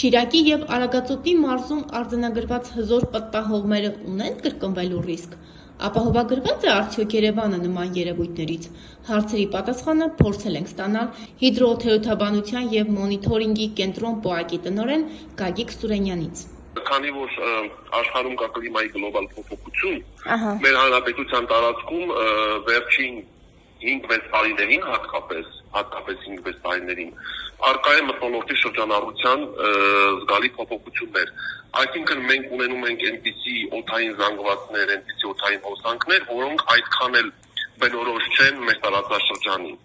Շիրակի և Արագածոտնի մարզում արձանագրված հզոր պտտահողմերը ունեն կրկնվելու ռիսկ։ Ապահովագրված է արդյոք Երևանը նման երևույթներից։ Հարցերի պատասխանը փորձել ենք ստանալ հիդրոօթերոթաբանության և մոնիթորինգի կենտրոն ՊՕԱԿ-ի տնօրեն Գագիկ Սուրենյանից։ Քանի որ աշխարհում կա կլիմայի գլոբալ փոփոխություն, մեր հանրապետության տարածքում վերջին 5-6 տարիներին հատկապես 5-6 տարիներին առկա է մթնոլորտի շրջանառության զգալի փոփոխություններ։ Այսինքն մենք ունենում ենք այնպիսի օդային զանգվածներ, այնպիսի օդային հոսանքներ, որոնք այդքան էլ բնորոշ չեն մեր տարածաշրջանին։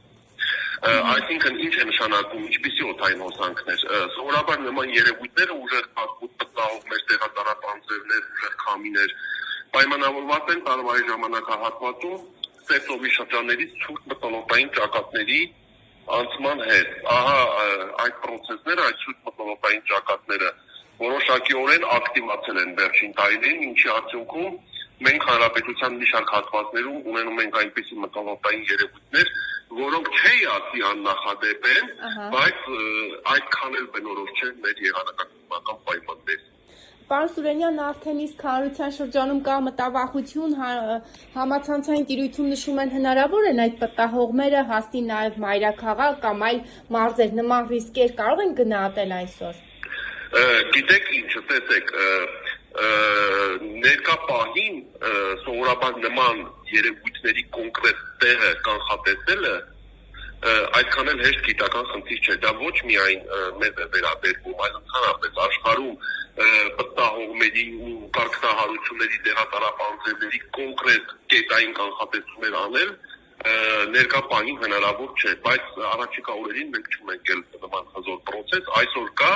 Այսինքն ինչ է նշանակում, ինչպիսի օդային հոսանքներ։ Սովորաբար նման երևույթները ուժեղ պտտահողմեր, տեղատարապանձրևներ, ուժեղ քամիներ պայմանավորված են տարվայի ժամանակահատվածում ծեծովի շրջաններից ցուրտ մթնոլորտային ճակատների անցման հետ։ Ահա այդ պրոցեսները, այդ ցուրտ մթնոլորտային ճակատները որոշակիորեն ակտիվացել են վերջին տարիներին, ինչի արդյունքում մենք հանրապետության մի շարք հատվածներում ունենում ենք այնպիսի մթնոլորտային երևույթներ, որոնք չէի ասի աննախադեպ են, բայց այդքան էլ բնորոշ չեն մեր եղանակակլիմական պայմաններին։ Պարոն Սուրենյան, արդեն իսկ հանրության շրջանում կա մտավախություն, համացանցային տիրույթում նշում են հնարավոր են այդ պտտահողմերը հասնի նաև մայրաքաղաք կամ այլ մարզեր, նման ռիսկեր կարող են գնահատել այսօր։ Գիտեք ինչ, տեսեք, ներկա պահին սովորաբար նման երևույթների կոնկրետ տեղը կանխատեսելը այդքան էլ հեշտ գիտական խնդիր չէ, դա ոչ միայն մեզ է վերաբերվում, այլ ընդհանրապես աշխարհում պտտահողմերի ու կարգնահարությունների տեղատարապանձրևների կոնկրետ կետային կանխատեսումներ անել ներկա պահին հնարավոր չէ, բայց առաջիկա օրերին մենք չունենք էլ նման հզոր պրոցես, այսօր կա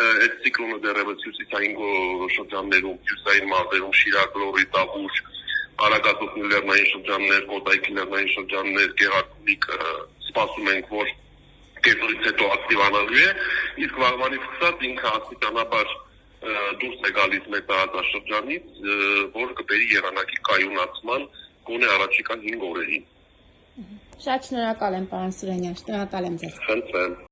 այդ ցիկլոնը դեռևս հյուսիսային շրջաններում, հյուսիսային մարզերում Շիրակ, Լոռի, Տավուշ, Արագածոտնի լեռնային շրջաններ, Կոտայքի լեռնային շրջաններ, Գեղարքունիք սպասում ենք, որ կեսօրից հետո ակտիվանալու է, իսկ վաղվանից սկսած ինքը աստիճանաբար դուրս է գալիս մեր տարածաշրջանից, որ կբերի եղանակի կայունացման գոնե առաջիկա 5 օրերին։ Շատ շնորհակալ եմ, պարոն Սուրենյան, շնորհակալ եմ ձեզ։ Խնդրեմ։